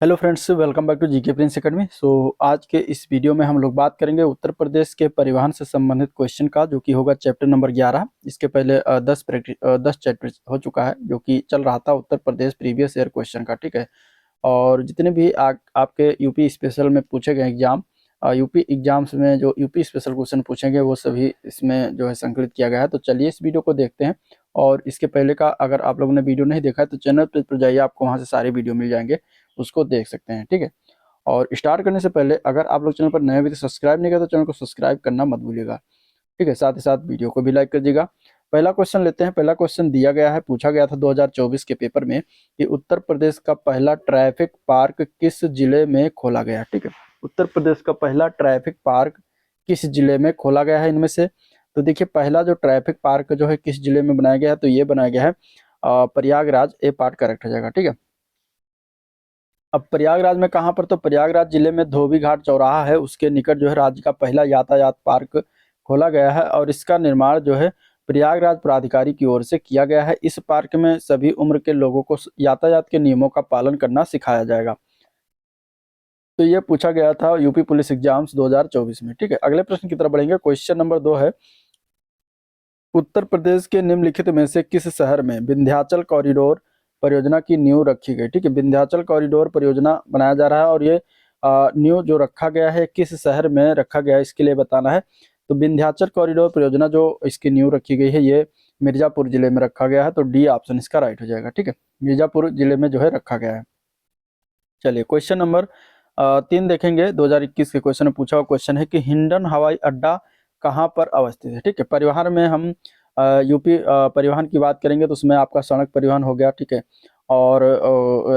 Hello friends, welcome back to GK prince academy. आज के इस वीडियो में हम लोग बात करेंगे उत्तर प्रदेश के परिवहन से संबंधित क्वेश्चन का, जो कि होगा चैप्टर नंबर 11। इसके पहले 10 चैप्टर हो चुका है, जो कि चल रहा था Uttar Pradesh previous year question का। ठीक है। और जितने भी आपके यूपी स्पेशल में पूछे गए एग्जाम, यूपी एग्जाम्स में जो यूपी स्पेशल क्वेश्चन पूछेंगे वो सभी इसमें जो है संकलित किया गया है। तो चलिए इस वीडियो को देखते हैं। और इसके पहले का अगर आप लोगों ने वीडियो नहीं देखा है तो चैनल पर जाइए, आपको वहाँ से सारे वीडियो मिल जाएंगे, उसको देख सकते हैं। ठीक है। और स्टार्ट करने से पहले अगर आप लोग चैनल पर नए अभी तक सब्सक्राइब नहीं किया तो चैनल को सब्सक्राइब करना मत भूलिएगा। ठीक है। साथ ही साथ वीडियो को भी लाइक कर दीजिएगा। पहला क्वेश्चन लेते हैं। पहला क्वेश्चन दिया गया है, पूछा गया था 2024 के पेपर में कि उत्तर प्रदेश का पहला ट्रैफिक पार्क किस जिले में खोला गया। ठीक है। उत्तर प्रदेश का पहला ट्रैफिक पार्क किस जिले में खोला गया है इनमें से। तो देखिए, पहला जो ट्रैफिक पार्क जो है किस जिले में बनाया गया है, तो ये बनाया गया है प्रयागराज। ए पार्ट करेक्ट हो जाएगा। ठीक है। अब प्रयागराज में कहाँ पर, तो प्रयागराज जिले में धोबी घाट चौराहा है, उसके निकट जो है राज्य का पहला यातायात पार्क खोला गया है। और इसका निर्माण जो है प्रयागराज प्राधिकारी की ओर से किया गया है। इस पार्क में सभी उम्र के लोगों को यातायात के नियमों का पालन करना सिखाया जाएगा। तो ये पूछा गया था यूपी पुलिस एग्जाम्स 2024 में। ठीक है। अगले प्रश्न की तरफ बढ़ेंगे। क्वेश्चन नंबर 2 है, उत्तर प्रदेश के निम्नलिखित में से किस शहर में विंध्याचल कॉरिडोर परियोजना की नींव रखी गई। ठीक है। विंध्याचल कॉरिडोर परियोजना बनाया जा रहा है और ये नींव जो रखा गया है किस शहर में रखा गया है, इसके लिए बताना है। तो विंध्याचल कॉरिडोर परियोजना जो इसकी नींव रखी गई है ये मिर्जापुर जिले में रखा गया है। तो डी ऑप्शन इसका राइट हो जाएगा। ठीक है। मिर्जापुर जिले में जो है रखा गया है। चलिए क्वेश्चन नंबर 3 देखेंगे। 2021 के क्वेश्चन में पूछा हुआ क्वेश्चन है कि हिंडन हवाई अड्डा कहाँ पर अवस्थित है। ठीक है। परिवहन में हम यूपी परिवहन की बात करेंगे तो उसमें आपका सड़क परिवहन हो गया। ठीक है। और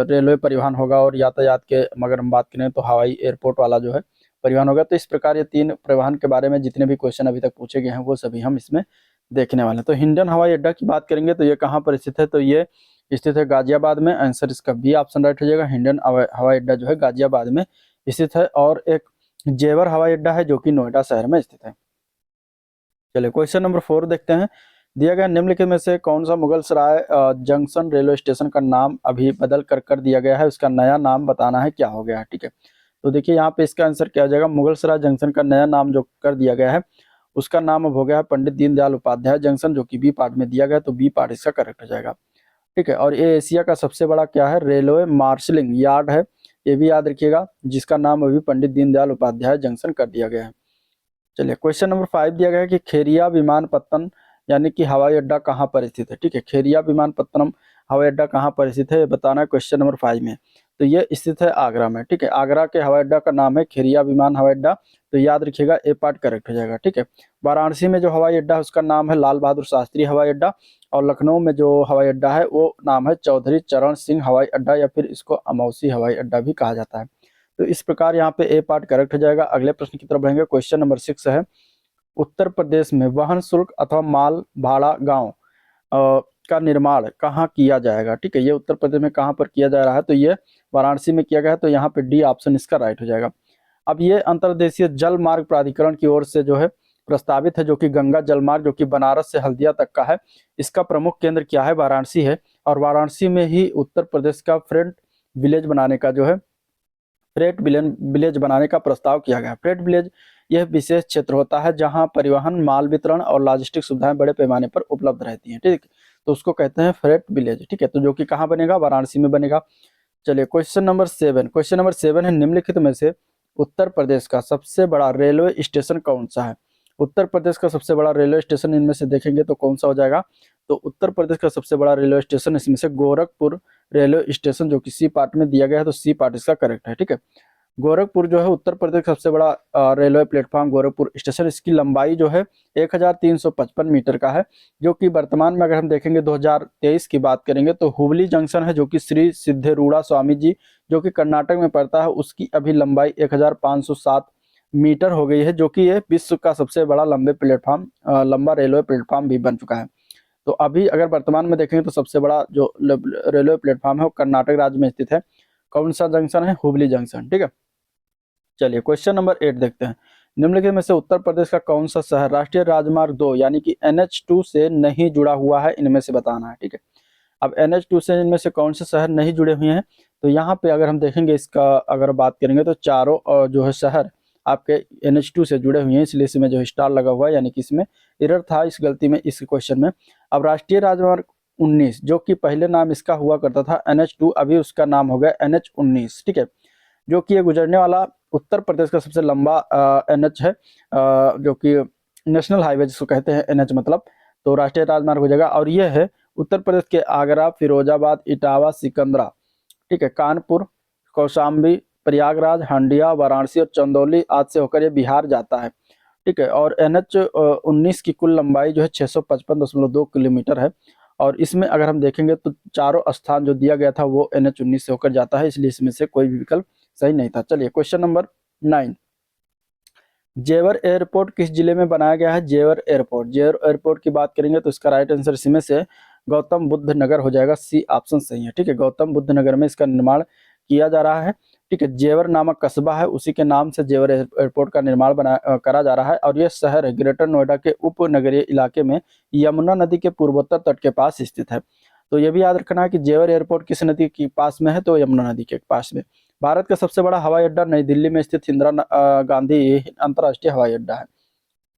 रेलवे परिवहन होगा, और यातायात के अगर हम बात करें तो हवाई एयरपोर्ट वाला जो है परिवहन होगा। तो इस प्रकार ये 3 परिवहन के बारे में जितने भी क्वेश्चन अभी तक पूछे गए हैं वो सभी हम इसमें देखने वाले हैं। तो हिंडन हवाई अड्डा की बात करेंगे तो ये कहाँ पर स्थित है, तो ये स्थित है गाजियाबाद में। आंसर इसका बी ऑप्शन राइट हो जाएगा। हिंडन हवाई अड्डा जो है गाजियाबाद में स्थित है। और एक जेवर हवाई अड्डा है जो कि नोएडा शहर में स्थित है। चलिए क्वेश्चन नंबर 4 देखते हैं। दिया गया निम्नलिखित में से कौन सा मुगल सराय जंक्शन रेलवे स्टेशन का नाम अभी बदल कर दिया गया है, उसका नया नाम बताना है, क्या हो गया है। ठीक है। तो देखिए यहाँ पे इसका आंसर क्या हो जाएगा, मुगल सराय जंक्शन का नया नाम जो कर दिया गया है उसका नाम अब हो गया है पंडित दीनदयाल उपाध्याय जंक्शन, जो कि बी पार्ट में दिया गया। तो बी पार्ट इसका करेक्ट हो जाएगा। ठीक है। और ये एशिया का सबसे बड़ा क्या है, रेलवे मार्शलिंग यार्ड है, ये भी याद रखिएगा, जिसका नाम अभी पंडित दीनदयाल उपाध्याय जंक्शन कर दिया गया है। चलिए क्वेश्चन नंबर 5 दिया गया है कि खेरिया विमानपत्तन यानी कि हवाई अड्डा कहाँ पर स्थित है। ठीक है। खेरिया विमानपत्तनम हवाई अड्डा कहाँ पर स्थित है ये बताना है क्वेश्चन नंबर 5 में। तो ये स्थित है आगरा में। ठीक है। आगरा के हवाई अड्डा का नाम है खेरिया विमान हवाई अड्डा। तो याद रखिएगा, ए पार्ट करेक्ट हो जाएगा। ठीक है। वाराणसी में जो हवाई अड्डा है उसका नाम है लाल बहादुर शास्त्री हवाई अड्डा। और लखनऊ में जो हवाई अड्डा है वो नाम है चौधरी चरण सिंह हवाई अड्डा, या फिर इसको अमौसी हवाई अड्डा भी कहा जाता है। तो इस प्रकार यहाँ पे ए पार्ट करेक्ट हो जाएगा। अगले प्रश्न की तरफ बढ़ेंगे। क्वेश्चन नंबर 6 है, उत्तर प्रदेश में वाहन शुल्क अथवा माल भाड़ा गांव का निर्माण कहाँ किया जाएगा। ठीक है। ये उत्तर प्रदेश में कहाँ पर किया जा रहा है, तो ये वाराणसी में किया गया है। तो यहाँ पे डी ऑप्शन इसका राइट हो जाएगा। अब ये अंतर्देशीय जल मार्ग प्राधिकरण की ओर से जो है प्रस्तावित है, जो कि गंगा जल मार्ग, जो कि बनारस से हल्दिया तक का है। इसका प्रमुख केंद्र क्या है, वाराणसी है। और वाराणसी में ही उत्तर प्रदेश का फ्रेट विलेज बनाने का जो है फ्रेट विलेज बनाने का प्रस्ताव किया गया। फ्रेट विलेज यह विशेष क्षेत्र होता है जहां परिवहन, माल वितरण और लॉजिस्टिक सुविधाएं बड़े पैमाने पर उपलब्ध रहती हैं। ठीक, तो उसको कहते हैं फ्रेट विलेज। ठीक है। तो जो कि कहाँ बनेगा, वाराणसी में बनेगा। चलिए क्वेश्चन नंबर 7। क्वेश्चन नंबर 7 है, निम्नलिखित में से उत्तर प्रदेश का सबसे बड़ा रेलवे स्टेशन कौन सा है। उत्तर प्रदेश का सबसे बड़ा रेलवे स्टेशन इनमें से देखेंगे तो कौन सा हो जाएगा, तो उत्तर प्रदेश का सबसे बड़ा रेलवे स्टेशन इसमें से गोरखपुर रेलवे स्टेशन, जो कि सी पार्ट में दिया गया है। तो सी पार्ट इसका करेक्ट है। ठीक है। गोरखपुर जो है उत्तर प्रदेश का सबसे बड़ा रेलवे प्लेटफॉर्म गोरखपुर स्टेशन, इसकी लंबाई जो है 1355 मीटर का है, जो कि वर्तमान में अगर हम देखेंगे 2023 की बात करेंगे तो हुबली जंक्शन है, जो कि श्री सिद्धेरूढ़ा स्वामी जी जो कि कर्नाटक में पड़ता है, उसकी अभी लंबाई 1507 मीटर हो गई है, जो कि ये विश्व का सबसे बड़ा लंबा रेलवे प्लेटफॉर्म भी बन चुका है। तो अभी अगर वर्तमान में देखेंगे तो सबसे बड़ा जो रेलवे प्लेटफॉर्म है वो कर्नाटक राज्य में स्थित है। कौन सा जंक्शन है, हुबली जंक्शन। ठीक है। चलिए क्वेश्चन नंबर 8 देखते हैं। निम्नलिखित में से उत्तर प्रदेश का कौन सा शहर राष्ट्रीय राजमार्ग 2 यानी कि NH2 से नहीं जुड़ा हुआ है, इनमें से बताना है। ठीक है। अब NH2 से इनमें से कौन से शहर नहीं जुड़े हुए हैं, तो यहाँ पे अगर हम देखेंगे इसका अगर बात करेंगे तो चारों जो है शहर आपके NH2 से जुड़े हुए हैं, इसलिए इसमें जो स्टार लगा हुआ है, यानी कि इसमें एरर था इस गलती में इस क्वेश्चन में। अब राष्ट्रीय राजमार्ग 19 जो कि पहले नाम इसका हुआ करता था NH2, अभी उसका नाम हो गया NH19, ठीक है, जो कि ये गुजरने वाला उत्तर प्रदेश का सबसे लंबा NH है, जो कि नेशनल हाईवे जिसको कहते हैं NH मतलब, तो राष्ट्रीय राजमार्ग हो जाएगा। और ये है उत्तर प्रदेश के आगरा, फिरोजाबाद, इटावा, सिकंदरा, ठीक है, कानपुर, कौशाम्बी, प्रयागराज, हंडिया, वाराणसी और चंदौली आज से होकर ये बिहार जाता है, ठीक है। और NH19 की कुल लंबाई जो है 655.2 किलोमीटर है। और इसमें अगर हम देखेंगे तो चारों स्थान जो दिया गया था वो NH19 से होकर जाता है, इसलिए इसमें से कोई भी विकल्प सही नहीं था। चलिए क्वेश्चन नंबर 9, जेवर एयरपोर्ट किस जिले में बनाया गया है? जेवर एयरपोर्ट की बात करेंगे तो इसका राइट आंसर इसमें से गौतम बुद्ध नगर हो जाएगा, सी ऑप्शन सही है, ठीक है। गौतम बुद्ध नगर में इसका निर्माण किया जा रहा है, ठीक है। जेवर नामक कस्बा है, उसी के नाम से जेवर एयरपोर्ट का निर्माण करा जा रहा है। और यह शहर ग्रेटर नोएडा के उपनगरीय इलाके में यमुना नदी के पूर्वोत्तर तट के पास स्थित है। तो यह भी याद रखना है कि जेवर एयरपोर्ट किस नदी के पास में है, तो यमुना नदी के पास में। भारत का सबसे बड़ा हवाई अड्डा नई दिल्ली में स्थित इंदिरा गांधी अंतर्राष्ट्रीय हवाई अड्डा है।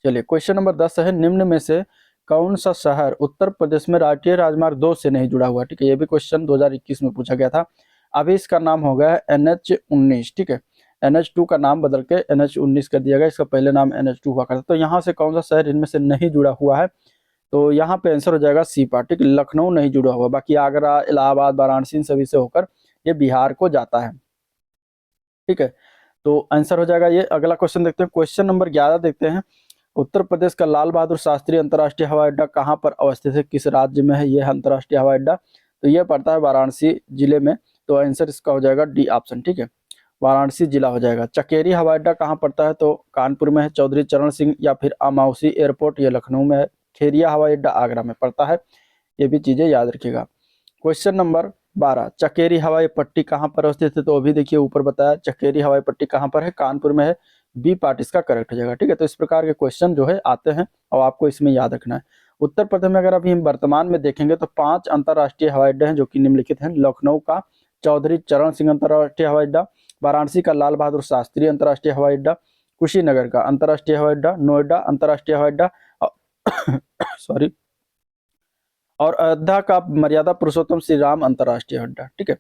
चलिए क्वेश्चन नंबर 10 है, निम्न में से कौन सा शहर उत्तर प्रदेश में राष्ट्रीय राजमार्ग 2 से नहीं जुड़ा हुआ? ठीक है, ये भी क्वेश्चन 2021 में पूछा गया था। अभी इसका नाम हो गया है NH19, ठीक है। NH2 का नाम बदल के NH19 कर दिया गया, इसका पहले नाम NH2 हुआ करता। तो यहाँ से कौन सा शहर इनमें से नहीं जुड़ा हुआ है? तो यहाँ पे आंसर हो जाएगा सी पार्ट, ठीक है, लखनऊ नहीं जुड़ा हुआ, बाकी आगरा, इलाहाबाद, वाराणसी इन सभी से होकर ये बिहार को जाता है, ठीक है। तो आंसर हो जाएगा ये। अगला क्वेश्चन देखते हैं, क्वेश्चन नंबर 11 देखते हैं, उत्तर प्रदेश का लाल बहादुर शास्त्री अंतर्राष्ट्रीय हवाई अड्डा कहाँ पर अवस्थित है, किस राज्य में है यह अंतर्राष्ट्रीय हवाई अड्डा? तो यह पड़ता है वाराणसी जिले में, तो आंसर इसका हो जाएगा डी ऑप्शन, ठीक है, वाराणसी जिला हो जाएगा। चकेरी हवाई अड्डा कहाँ पड़ता है? तो कानपुर में है। चौधरी चरण सिंह या फिर अमाउसी एयरपोर्ट ये लखनऊ में है। खेरिया हवाई अड्डा आगरा में पड़ता है, ये भी चीजें याद रखिएगा। क्वेश्चन नंबर 12, चकेरी हवाई पट्टी कहाँ पर अवस्थित है? तो अभी देखिए ऊपर बताया, चकेरी हवाई पट्टी कहाँ पर है? कानपुर में है, बी पार्ट इसका करेक्ट हो जाएगा, ठीक है। तो इस प्रकार के क्वेश्चन जो है आते हैं और आपको इसमें याद रखना है। उत्तर प्रदेश में अगर अभी हम वर्तमान में देखेंगे तो 5 अंतर्राष्ट्रीय हवाई अड्डे हैं जो कि निम्नलिखित हैं। लखनऊ का चौधरी चरण सिंह अंतर्राष्ट्रीय हवाई अड्डा, वाराणसी का लाल बहादुर शास्त्री अंतर्राष्ट्रीय हवाई अड्डा, कुशीनगर का अंतर्राष्ट्रीय हवाई अड्डा, नोएडा अंतर्राष्ट्रीय हवाई अड्डा सॉरी, और अयोध्या का मर्यादा पुरुषोत्तम श्री राम अंतर्राष्ट्रीय अड्डा, ठीक है।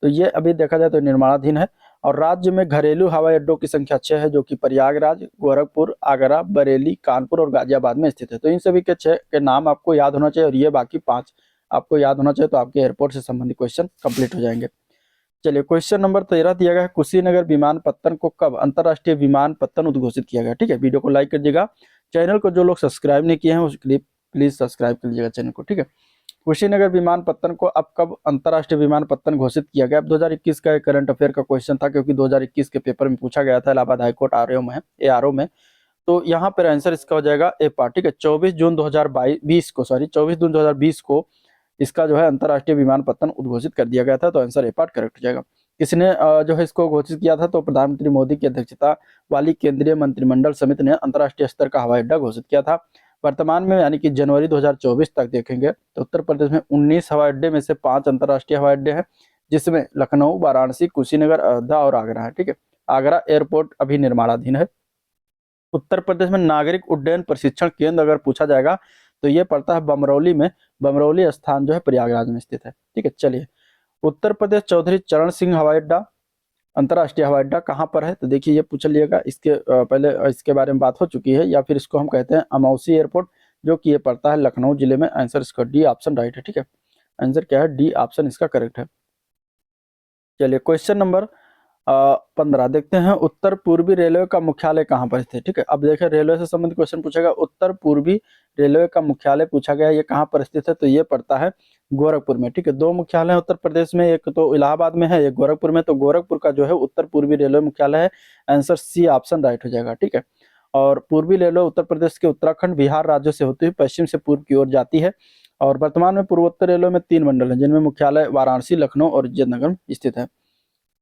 तो ये अभी देखा जाए तो निर्माणाधीन है। और राज्य में घरेलू हवाई अड्डों की संख्या 6 है, जो कि प्रयागराज, गोरखपुर, आगरा, बरेली, कानपुर और गाजियाबाद में स्थित है। तो इन सभी के 6 के नाम आपको याद होना चाहिए, और ये बाकी 5 आपको याद होना चाहिए, तो आपके एयरपोर्ट से संबंधित क्वेश्चन कंप्लीट हो जाएंगे। चलिए क्वेश्चन नंबर 13 दिया गया है, कुशीनगर विमानपत्तन को कब अंतर्राष्ट्रीय विमानपत्तन उद्घोषित किया गया? ठीक है, वीडियो को लाइक कर दीजिएगा। चैनल को जो लोग सब्सक्राइब नहीं किए हैं उसके लिए प्लीज सब्सक्राइब कर लीजिएगा चैनल को, ठीक है। कुशीनगर विमानपत्तन को अब कब अंतर्राष्ट्रीय विमानपत्तन घोषित किया गया? अब 2021 का करंट अफेयर का क्वेश्चन था, क्योंकि 2021 के पेपर में पूछा गया था, इलाहाबाद हाईकोर्ट ARO में। तो यहाँ पर आंसर इसका हो जाएगा ए पार्ट, ठीक है। 24 जून 2020 को इसका जो है अंतर्राष्ट्रीय विमानपत्तन उद्घोषित कर दिया गया था, तो आंसर ए पार्ट करेक्ट हो जाएगा। किसने जो है इसको घोषित किया था? तो प्रधानमंत्री मोदी की अध्यक्षता वाली केंद्रीय मंत्रिमंडल समिति ने अंतर्राष्ट्रीय स्तर का हवाई अड्डा घोषित किया था। वर्तमान में यानी कि जनवरी 2024 तक देखेंगे तो उत्तर प्रदेश में 19 हवाई अड्डे में से 5 अंतर्राष्ट्रीय हवाई अड्डे हैं, जिसमें लखनऊ, वाराणसी, कुशीनगर, अयोध्या और आगरा है, ठीक है। आगरा एयरपोर्ट अभी निर्माणाधीन है। उत्तर प्रदेश में नागरिक उड्डयन प्रशिक्षण केंद्र अगर पूछा जाएगा तो ये पड़ता है बमरौली में। बमरौली स्थान जो है प्रयागराज में स्थित है, ठीक है। चलिए, उत्तर प्रदेश चौधरी चरण सिंह हवाई अड्डा अंतर्राष्ट्रीय हवाई अड्डा कहाँ पर है? तो देखिए ये पूछ लिएगा, इसके पहले इसके बारे में बात हो चुकी है, या फिर इसको हम कहते हैं अमाउसी एयरपोर्ट, जो कि ये पड़ता है लखनऊ जिले में। आंसर इसका डी ऑप्शन राइट है, ठीक है। आंसर क्या है? डी ऑप्शन इसका करेक्ट है। चलिए क्वेश्चन नंबर 15 देखते हैं, उत्तर पूर्वी रेलवे का मुख्यालय कहाँ पर स्थित है? ठीक है, अब देखें रेलवे से संबंधित क्वेश्चन पूछेगा। उत्तर पूर्वी रेलवे का मुख्यालय पूछा गया है, ये कहाँ पर स्थित है? तो ये पड़ता है गोरखपुर में, ठीक है। 2 मुख्यालय है उत्तर प्रदेश में, एक तो इलाहाबाद में है, एक गोरखपुर में। तो गोरखपुर का जो है उत्तर पूर्वी रेलवे मुख्यालय है, आंसर सी ऑप्शन राइट हो जाएगा, ठीक है। और पूर्वी रेलवे उत्तर प्रदेश के उत्तराखंड, बिहार राज्यों से होती हुई पश्चिम से पूर्व की ओर जाती है। और वर्तमान में पूर्वोत्तर रेलवे में 3 मंडल है, जिनमें मुख्यालय वाराणसी, लखनऊ और इज्जतनगर में स्थित है।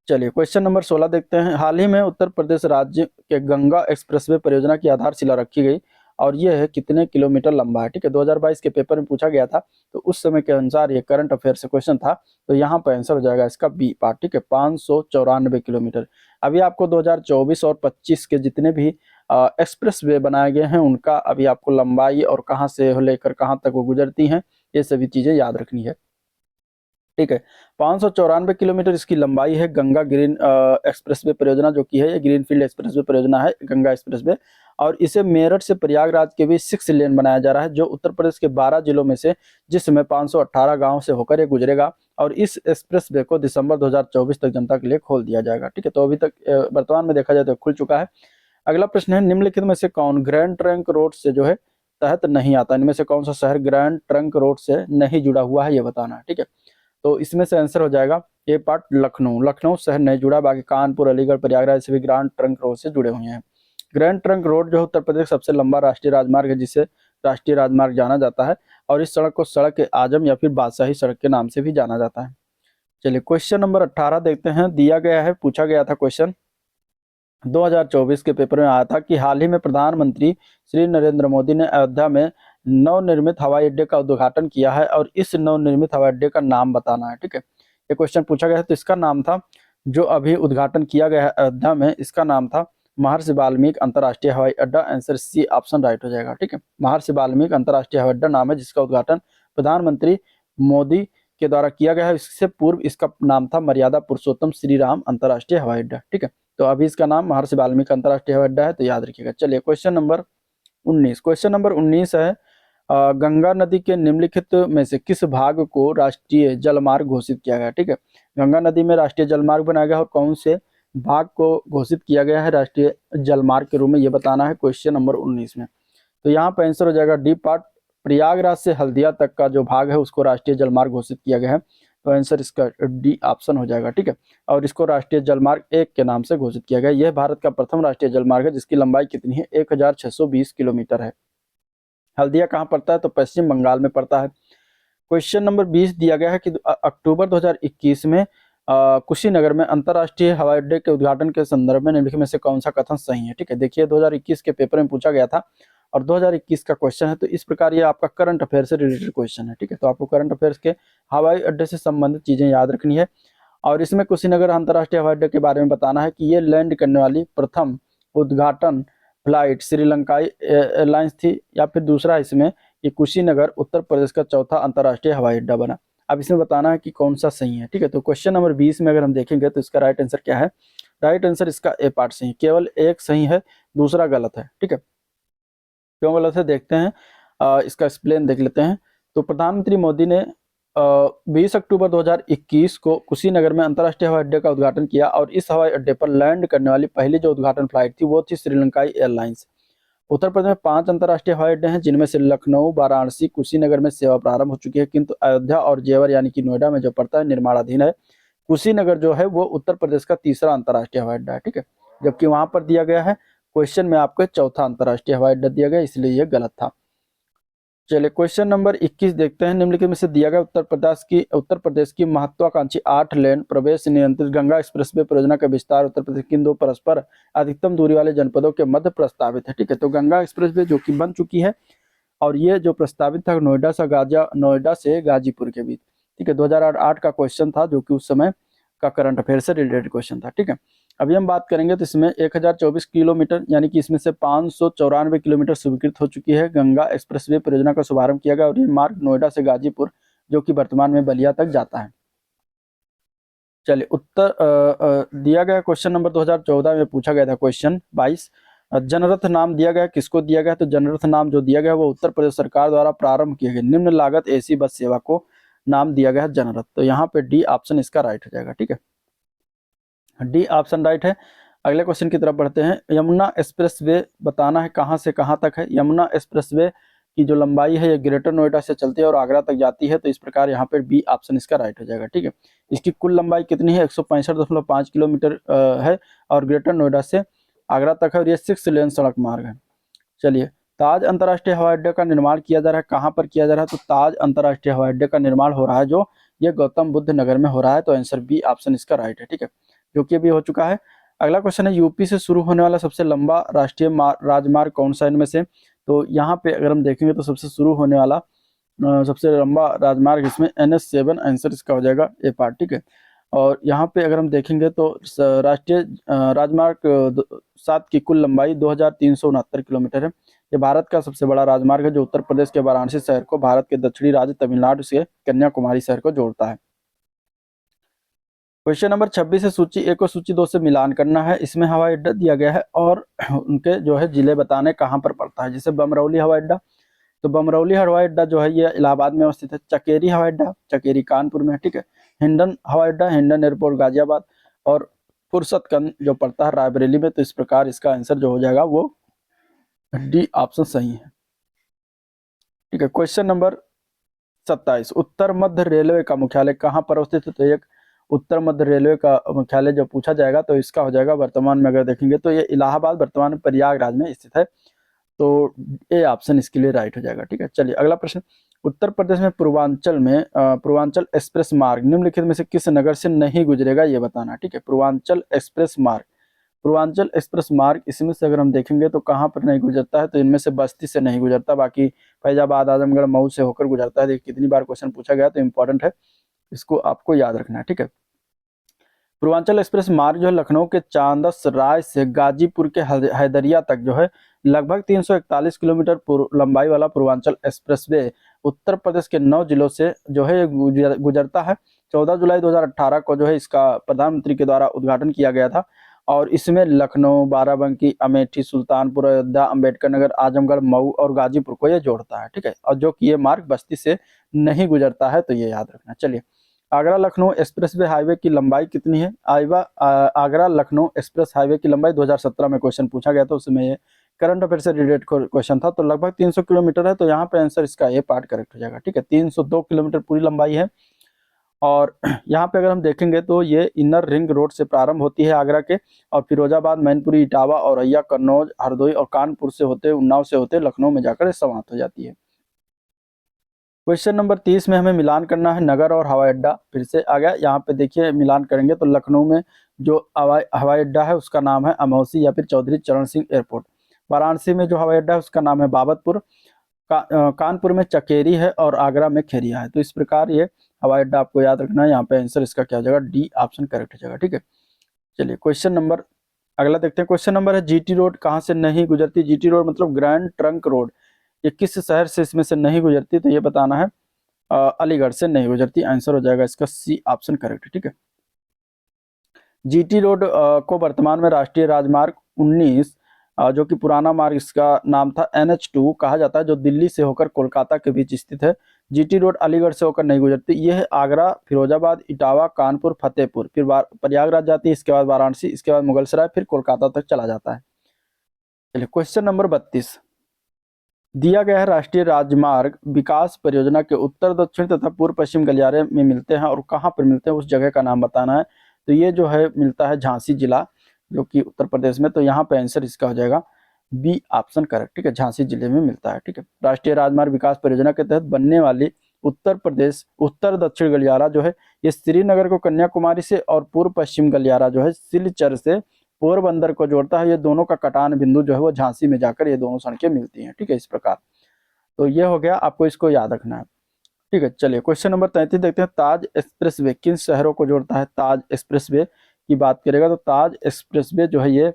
चलिए क्वेश्चन नंबर 16 देखते हैं, हाल ही में उत्तर प्रदेश राज्य के गंगा एक्सप्रेसवे परियोजना की आधारशिला रखी गई और ये है कितने किलोमीटर लंबा है। ठीक है, 2022 के पेपर में पूछा गया था, तो उस समय के अनुसार ये करंट अफेयर से क्वेश्चन था, तो यहाँ पर आंसर हो जाएगा इसका बी पार्ट। ठीक है, 594 किलोमीटर। अभी आपको 2024 और 25 के जितने भी एक्सप्रेस वे बनाए गए हैं उनका अभी आपको लंबाई और कहाँ से लेकर कहाँ तक वो गुजरती हैं, ये सभी चीजें याद रखनी है। ठीक है, 594 किलोमीटर इसकी लंबाई है। गंगा ग्रीन एक्सप्रेसवे परियोजना जो कि है, ये ग्रीनफील्ड एक्सप्रेसवे परियोजना है, गंगा एक्सप्रेसवे, और इसे मेरठ से प्रयागराज के बीच 6 लेन बनाया जा रहा है, जो उत्तर प्रदेश के 12 जिलों में से, जिसमें 518 गांव से होकर ये गुजरेगा, और इस एक्सप्रेसवे को दिसंबर 2024 तक जनता के लिए खोल दिया जाएगा। ठीक है, तो अभी तक वर्तमान में देखा जाए तो खुल चुका है। अगला प्रश्न है, निम्नलिखित में से कौन ग्रैंड ट्रंक रोड से जो है तहत नहीं आता, इनमें से कौन सा शहर ग्रैंड ट्रंक रोड से नहीं जुड़ा हुआ है, ये बताना है। ठीक है, तो इसमें से आंसर हो जाएगा ये पार्ट लखनऊ। लखनऊ शहर नहीं जुड़ा, बाकी कानपुर, अलीगढ़, प्रयागराज से भी ग्रैंड ट्रंक रोड से जुड़े हुए हैं। ग्रैंड ट्रंक रोड जो उत्तर प्रदेश का सबसे लंबा राष्ट्रीय राजमार्ग है, जिसे राष्ट्रीय राजमार्ग जाना जाता है, और इस सड़क को सड़क ए आजम या फिर बादशाही सड़क के नाम से भी जाना जाता है। चलिए क्वेश्चन नंबर 18 देखते हैं। दिया गया है, पूछा गया था क्वेश्चन 2024 के पेपर में आया था कि हाल ही में प्रधानमंत्री श्री नरेंद्र मोदी ने अयोध्या में नवनिर्मित हवाई अड्डे का उद्घाटन किया है, और इस नवनिर्मित हवाई अड्डे का नाम बताना है। ठीक है, ये क्वेश्चन पूछा गया है, तो इसका नाम था, जो अभी उद्घाटन किया गया है अयोध्या में, इसका नाम था महर्षि वाल्मीकि अंतर्राष्ट्रीय हवाई अड्डा। आंसर सी ऑप्शन राइट हो जाएगा। ठीक है, महर्षि वाल्मीकि अंतर्राष्ट्रीय हवाई अड्डा नाम है, जिसका उद्घाटन प्रधानमंत्री मोदी के द्वारा किया गया है। इससे पूर्व इसका नाम था मर्यादा पुरुषोत्तम श्री राम अंतर्राष्ट्रीय हवाई अड्डा। ठीक है, तो अभी इसका नाम महर्षि वाल्मीकि अंतर्राष्ट्रीय हवाई अड्डा है, तो याद रखिएगा। चलिए क्वेश्चन नंबर 19। क्वेश्चन नंबर 19 है, गंगा नदी के निम्नलिखित में से किस भाग को राष्ट्रीय जलमार्ग घोषित किया गया। ठीक है, गंगा नदी में राष्ट्रीय जलमार्ग बनाया गया और कौन से भाग को घोषित किया गया है राष्ट्रीय जलमार्ग के रूप में, ये बताना है क्वेश्चन नंबर 19 में। तो यहाँ पर आंसर हो जाएगा डी पार्ट। प्रयागराज से हल्दिया तक का जो भाग है उसको राष्ट्रीय जलमार्ग घोषित किया गया है, तो आंसर इसका डी ऑप्शन हो जाएगा। ठीक है, और इसको राष्ट्रीय जलमार्ग 1 के नाम से घोषित किया गया। यह भारत का प्रथम राष्ट्रीय जलमार्ग है, जिसकी लंबाई कितनी है, 1620 किलोमीटर है। हल्दिया कहाँ पड़ता है, तो पश्चिम बंगाल में पड़ता है। क्वेश्चन नंबर 20 दिया गया है कि अक्टूबर 2021 में कुशीनगर में अंतर्राष्ट्रीय हवाई अड्डे के उद्घाटन के संदर्भ में निम्नलिखित में से कौन सा कथन सही है। ठीक है, देखिए 2021 के पेपर में पूछा गया था और 2021 का क्वेश्चन है, तो इस प्रकार ये आपका करंट अफेयर से रिलेटेड क्वेश्चन है। ठीक है, तो आपको करंट अफेयर्स के हवाई अड्डे से संबंधित चीजें याद रखनी है, और इसमें कुशीनगर अंतर्राष्ट्रीय हवाई अड्डे के बारे में बताना है कि ये लैंड करने वाली प्रथम उद्घाटन फ्लाइट श्रीलंकाई एयरलाइंस थी, या फिर दूसरा इसमें कि कुशीनगर उत्तर प्रदेश का चौथा अंतर्राष्ट्रीय हवाई अड्डा बना। अब इसमें बताना है कि कौन सा सही है। ठीक है, तो क्वेश्चन नंबर 20 में अगर हम देखेंगे तो इसका राइट आंसर क्या है, राइट आंसर इसका ए पार्ट सही है, केवल एक सही है, दूसरा गलत है। ठीक है, क्यों गलत है देखते हैं, इसका एक्सप्लेन देख लेते हैं। तो प्रधानमंत्री मोदी ने 20 अक्टूबर 2021 को कुशीनगर में अंतर्राष्ट्रीय हवाई अड्डे का उद्घाटन किया, और इस हवाई अड्डे पर लैंड करने वाली पहली जो उद्घाटन फ्लाइट थी वो थी श्रीलंकाई एयरलाइंस। उत्तर प्रदेश में 5 अंतर्राष्ट्रीय हवाई अड्डे हैं, जिनमें से लखनऊ, वाराणसी, कुशीनगर में सेवा प्रारंभ हो चुकी है, किंतु अयोध्या और जेवर यानी कि नोएडा में जो पड़ता है निर्माणाधीन है। कुशीनगर जो है वो उत्तर प्रदेश का तीसरा अंतर्राष्ट्रीय हवाई अड्डा है। ठीक है, जबकि वहां पर दिया गया है क्वेश्चन में आपको चौथा अंतर्राष्ट्रीय हवाई अड्डा दिया गया, इसलिए यह गलत था। चलिए क्वेश्चन नंबर 21 देखते हैं। निम्नलिखित में से दिया गया उत्तर प्रदेश की महत्वाकांक्षी 8 लेन प्रवेश नियंत्रित गंगा एक्सप्रेसवे परियोजना का विस्तार उत्तर प्रदेश किन 2 परस्पर अधिकतम दूरी वाले जनपदों के मध्य प्रस्तावित है। ठीक है, तो गंगा एक्सप्रेसवे जो कि बन चुकी है, और ये जो प्रस्तावित था नोएडा से गाजीपुर के बीच। ठीक है, 2008 का क्वेश्चन था, जो कि उस समय का करंट अफेयर से रिलेटेड क्वेश्चन था। ठीक है, अभी हम बात करेंगे तो इसमें 1024 किलोमीटर, यानी कि इसमें से 594 किलोमीटर स्वीकृत हो चुकी है। गंगा एक्सप्रेसवे परियोजना का शुभारंभ किया गया, और ये मार्ग नोएडा से गाजीपुर, जो कि वर्तमान में बलिया तक जाता है। चलिए उत्तर दिया गया क्वेश्चन नंबर 2014 में पूछा गया था क्वेश्चन 22, जनरथ नाम दिया गया, किसको दिया गया, तो जनरथ नाम जो दिया गया वो उत्तर प्रदेश सरकार द्वारा प्रारंभ किए गए निम्न लागत एसी बस सेवा को नाम दिया गया है जनरथ। तो यहाँ पे डी ऑप्शन इसका राइट हो जाएगा। ठीक है, डी ऑप्शन राइट है। अगले क्वेश्चन की तरफ बढ़ते हैं। यमुना एक्सप्रेसवे बताना है कहाँ से कहाँ तक है। यमुना एक्सप्रेसवे की जो लंबाई है ये ग्रेटर नोएडा से चलती है और आगरा तक जाती है, तो इस प्रकार यहाँ पर बी ऑप्शन इसका राइट हो जाएगा। ठीक है, इसकी कुल लंबाई कितनी है, 165.5 किलोमीटर है, और ग्रेटर नोएडा से आगरा तक है, और ये 6 लेन सड़क मार्ग है। चलिए, ताज अंतर्राष्ट्रीय हवाई अड्डे का निर्माण किया जा रहा है, कहाँ पर किया जा रहा है, तो ताज अंतर्राष्ट्रीय हवाई अड्डे का निर्माण हो रहा है जो ये गौतम बुद्ध नगर में हो रहा है, तो आंसर बी ऑप्शन इसका राइट है। ठीक है, जो कि अभी हो चुका है। अगला क्वेश्चन है, यूपी से शुरू होने वाला सबसे लंबा राष्ट्रीय राजमार्ग कौन सा इनमें से, तो यहाँ पे अगर हम देखेंगे तो सबसे शुरू होने वाला सबसे लंबा राजमार्ग इसमें NH7 आंसर इसका हो जाएगा ए पार्ट, ठीक है। और यहाँ पे अगर हम देखेंगे तो राष्ट्रीय राजमार्ग 7 की कुल लंबाई 2369 किलोमीटर है। ये भारत का सबसे बड़ा राजमार्ग है जो उत्तर प्रदेश के वाराणसी शहर को भारत के दक्षिणी राज्य तमिलनाडु से कन्याकुमारी शहर को जोड़ता है। क्वेश्चन नंबर 26 है, सूची 1 और सूची 2 से मिलान करना है। इसमें हवाई अड्डा दिया गया है और उनके जो है जिले बताने कहाँ पर पड़ता है। जैसे बमरौली हवाई अड्डा, तो बमरौली हवाई अड्डा जो है ये इलाहाबाद में अवस्थित है। चकेरी हवाई अड्डा, चकेरी कानपुर में है, ठीक है। हिंडन हवाई अड्डा, हिंडन एयरपोर्ट गाजियाबाद, और फुरसतगंज जो पड़ता है रायबरेली में। तो इस प्रकार इसका आंसर जो हो जाएगा वो डी ऑप्शन सही है, ठीक है। क्वेश्चन नंबर 27, उत्तर मध्य रेलवे का मुख्यालय कहाँ पर अवस्थित है। तो एक उत्तर मध्य रेलवे का मुख्यालय जो पूछा जाएगा तो इसका हो जाएगा, वर्तमान में अगर देखेंगे तो ये इलाहाबाद वर्तमान में प्रयागराज में स्थित है। तो ए ऑप्शन इसके लिए राइट हो जाएगा, ठीक है। चलिए अगला प्रश्न, उत्तर प्रदेश में पूर्वांचल एक्सप्रेस मार्ग निम्नलिखित में से किस नगर से नहीं गुजरेगा ये बताना, ठीक है। पूर्वांचल एक्सप्रेस मार्ग इसमें से अगर हम देखेंगे तो कहाँ पर नहीं गुजरता है, तो इनमें से बस्ती से नहीं गुजरता, बाकी फैजाबाद, आजमगढ़, मऊ से होकर गुजरता है। देखिए कितनी बार क्वेश्चन पूछा गया तो इंपॉर्टेंट है, इसको आपको याद रखना है, ठीक है। पूर्वांचल एक्सप्रेस मार्ग जो है लखनऊ के चांदस राय से गाजीपुर के हैदरिया तक जो है लगभग 341 किलोमीटर लंबाई वाला पूर्वांचल एक्सप्रेसवे उत्तर प्रदेश के 9 जिलों से जो है गुजरता है। 14 जुलाई 2018 को जो है इसका प्रधानमंत्री के द्वारा उद्घाटन किया गया था और इसमें लखनऊ, बाराबंकी, अमेठी, सुल्तानपुर, अयोध्या, अम्बेडकर नगर, आजमगढ़, मऊ और गाजीपुर को ये जोड़ता है, ठीक है। और जो कि ये मार्ग बस्ती से नहीं गुजरता है, तो ये याद रखना। चलिए, आगरा लखनऊ एक्सप्रेसवे हाईवे की लंबाई कितनी है। आगरा लखनऊ एक्सप्रेस हाईवे की लंबाई 2017 में क्वेश्चन पूछा गया था, उसमें ये करंट अफेयर से रिलेटेड क्वेश्चन था। तो लगभग 300 किलोमीटर है, तो यहाँ पे आंसर इसका ये पार्ट करेक्ट हो जाएगा, ठीक है। 302 किलोमीटर पूरी लंबाई है। और यहाँ पे अगर हम देखेंगे तो ये इनर रिंग रोड से प्रारंभ होती है आगरा के, और फिरोजाबाद, मैनपुरी, इटावा, औरैया, कन्नौज, हरदोई और कानपुर से होते, उन्नाव से होते लखनऊ में जाकर समाप्त हो जाती है। क्वेश्चन नंबर 30 में हमें मिलान करना है नगर और हवाई अड्डा। फिर से आ गया, यहाँ पे देखिए मिलान करेंगे तो लखनऊ में जो हवाई अड्डा है उसका नाम है अमौसी या फिर चौधरी चरण सिंह एयरपोर्ट। वाराणसी में जो हवाई अड्डा है उसका नाम है बाबतपुर। कानपुर में चकेरी है और आगरा में खेरिया है। तो इस प्रकार ये हवाई अड्डा आपको याद रखना है। यहाँ पे आंसर इसका क्या हो जाएगा, डी ऑप्शन करेक्ट हो जाएगा, ठीक है। चलिए क्वेश्चन नंबर अगला देखते हैं। क्वेश्चन नंबर है, जीटी रोड कहाँ से नहीं गुजरती। जीटी रोड मतलब ग्रैंड ट्रंक रोड, ये किस शहर से इसमें से नहीं गुजरती, तो ये बताना है अलीगढ़ से नहीं गुजरती। आंसर हो जाएगा इसका सी ऑप्शन करेक्ट, ठीक है। जीटी रोड को वर्तमान में राष्ट्रीय राजमार्ग 19 जो कि पुराना मार्ग इसका नाम था NH2 कहा जाता है, जो दिल्ली से होकर कोलकाता के बीच स्थित है। जीटी रोड अलीगढ़ से होकर नहीं गुजरती। यह आगरा, फिरोजाबाद, इटावा, कानपुर, फतेहपुर, फिर प्रयागराज जाती है, इसके बाद वाराणसी, इसके बाद मुगलसराय, फिर कोलकाता तक चला जाता है। चलिए क्वेश्चन नंबर 32 दिया गया है, राष्ट्रीय राजमार्ग विकास परियोजना के उत्तर, दक्षिण तथा पूर्व पश्चिम गलियारे में मिलते हैं और कहाँ पर मिलते हैं उस जगह का नाम बताना है। तो ये जो है मिलता है झांसी जिला जो कि उत्तर प्रदेश में। तो यहाँ पे आंसर इसका हो जाएगा बी ऑप्शन करेक्ट, ठीक है। झांसी जिले में मिलता है, ठीक है। राष्ट्रीय राजमार्ग विकास परियोजना के तहत बनने वाली उत्तर प्रदेश उत्तर दक्षिण गलियारा जो है ये श्रीनगर को कन्याकुमारी से और पूर्व पश्चिम गलियारा जो है सिलचर से पोरबंदर को जोड़ता है। ये दोनों का कटान बिंदु जो है वो झांसी में जाकर ये दोनों सड़कें मिलती हैं, ठीक है। इस प्रकार तो ये हो गया, आपको इसको याद रखना है, ठीक है। चलिए क्वेश्चन नंबर 33 देखते हैं। ताज एक्सप्रेसवे किन शहरों को जोड़ता है। ताज एक्सप्रेसवे की बात करेगा तो ताज एक्सप्रेसवे जो है ये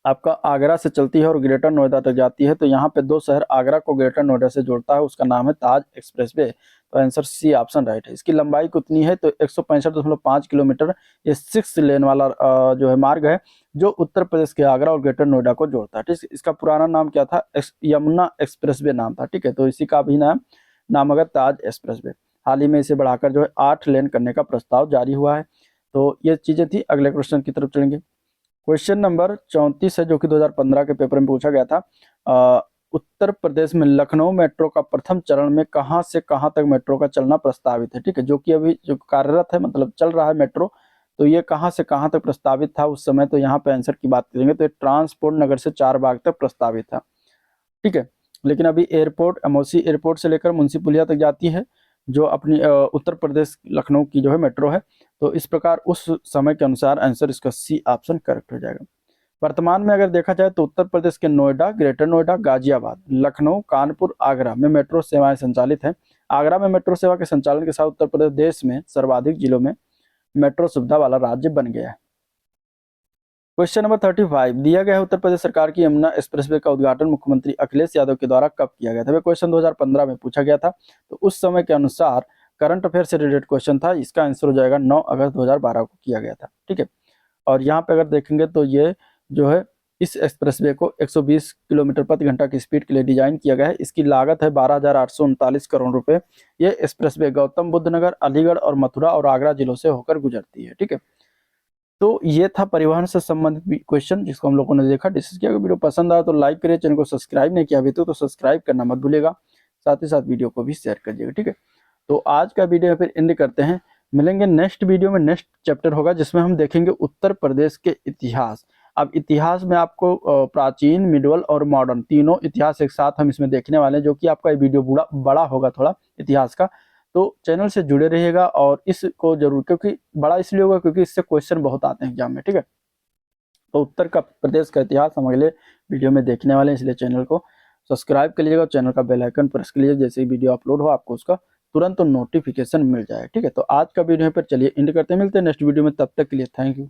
आपका आगरा से चलती है और ग्रेटर नोएडा तक जाती है। तो यहाँ पे 2 शहर आगरा को ग्रेटर नोएडा से जोड़ता है, उसका नाम है ताज एक्सप्रेसवे। तो आंसर सी ऑप्शन राइट है। इसकी लंबाई कितनी है, तो 165.5 किलोमीटर। ये 6 लेन वाला जो है मार्ग है जो उत्तर प्रदेश के आगरा और ग्रेटर नोएडा को जोड़ता है, ठीक। इसका पुराना नाम क्या था, यमुना एक्सप्रेसवे नाम था, ठीक है। तो इसी का भी नाम अगर ताज एक्सप्रेसवे। हाल ही में इसे बढ़ाकर जो है 8 लेन करने का प्रस्ताव जारी हुआ है। तो ये चीजें थी। अगले क्वेश्चन की तरफ चलेंगे। क्वेश्चन नंबर 34 है जो कि 2015 के पेपर में पूछा गया था। उत्तर प्रदेश में लखनऊ मेट्रो का प्रथम चरण में कहां से कहां तक मेट्रो का चलना प्रस्तावित है, ठीक है। जो कि अभी जो कार्यरत है, मतलब चल रहा है मेट्रो। तो ये कहां से कहां तक प्रस्तावित था उस समय, तो यहाँ पे आंसर की बात करेंगे तो ट्रांसपोर्ट नगर से चारबाग तक प्रस्तावित था, ठीक है। लेकिन अभी एयरपोर्ट अमौसी एयरपोर्ट से लेकर मुंशीपुलिया तक जाती है जो अपनी उत्तर प्रदेश लखनऊ की जो है मेट्रो है। तो इस प्रकार उस समय के अनुसार आंसर इसका सी ऑप्शन करेक्ट हो जाएगा। वर्तमान में अगर देखा जाए तो उत्तर प्रदेश के नोएडा, ग्रेटर नोएडा, गाजियाबाद, लखनऊ, कानपुर, आगरा में मेट्रो सेवाएं संचालित हैं। आगरा में मेट्रो सेवा के संचालन के साथ उत्तर प्रदेश देश में सर्वाधिक जिलों में मेट्रो सुविधा वाला राज्य बन गया है। क्वेश्चन नंबर 35 दिया गया है, उत्तर प्रदेश सरकार की यमुना एक्सप्रेसवे का उद्घाटन मुख्यमंत्री अखिलेश यादव के द्वारा कब किया गया था? क्वेश्चन 2015 में पूछा गया था, तो उस समय के अनुसार करंट अफेयर से रिलेटेड क्वेश्चन था। इसका आंसर हो जाएगा 9 अगस्त 2012 को किया गया था। ठीक है, और यहाँ पे अगर देखेंगे तो ये जो है इस एक्सप्रेसवे को 120 किलोमीटर प्रति घंटा की स्पीड के लिए डिजाइन किया गया है। इसकी लागत है 12,839 करोड़ रुपए। ये एक्सप्रेसवे गौतम बुद्ध नगर, अलीगढ़ और मथुरा और आगरा जिलों से होकर गुजरती है। ठीक है, तो ये था परिवहन से संबंधित क्वेश्चन जिसको हम लोगों ने देखा, डिस्कस किया। वीडियो पसंद आया तो लाइक करिए, चैनल को सब्सक्राइब नहीं किया अभी तो सब्सक्राइब करना मत भूलिएगा, साथ ही साथ वीडियो को भी शेयर करिएगा। ठीक है, तो आज का वीडियो फिर एंड करते हैं। मिलेंगे नेक्स्ट वीडियो में, नेक्स्ट चैप्टर होगा जिसमें हम देखेंगे उत्तर प्रदेश के इतिहास। अब इतिहास में आपको प्राचीन, मिडवल और मॉडर्न तीनों इतिहास एक साथ हम इसमें देखने वाले हैं, जो कि आपका ये वीडियो बड़ा होगा थोड़ा इतिहास का। तो चैनल से जुड़े रहिएगा और इसको जरूर, क्योंकि बड़ा इसलिए होगा क्योंकि इससे क्वेश्चन बहुत आते हैं एग्जाम में। ठीक है, तो उत्तर का प्रदेश का इतिहास हम अगले वीडियो में देखने वाले हैं, इसलिए चैनल को सब्सक्राइब कर लीजिएगा और चैनल का बेल आइकन प्रेस कर लीजिए। जैसे ही वीडियो अपलोड हो आपको उसका तुरंत नोटिफिकेशन मिल जाए। ठीक है, तो आज का वीडियो पर चलिए एंड करते हैं, मिलते हैं नेक्स्ट वीडियो में, तब तक के लिए थैंक यू।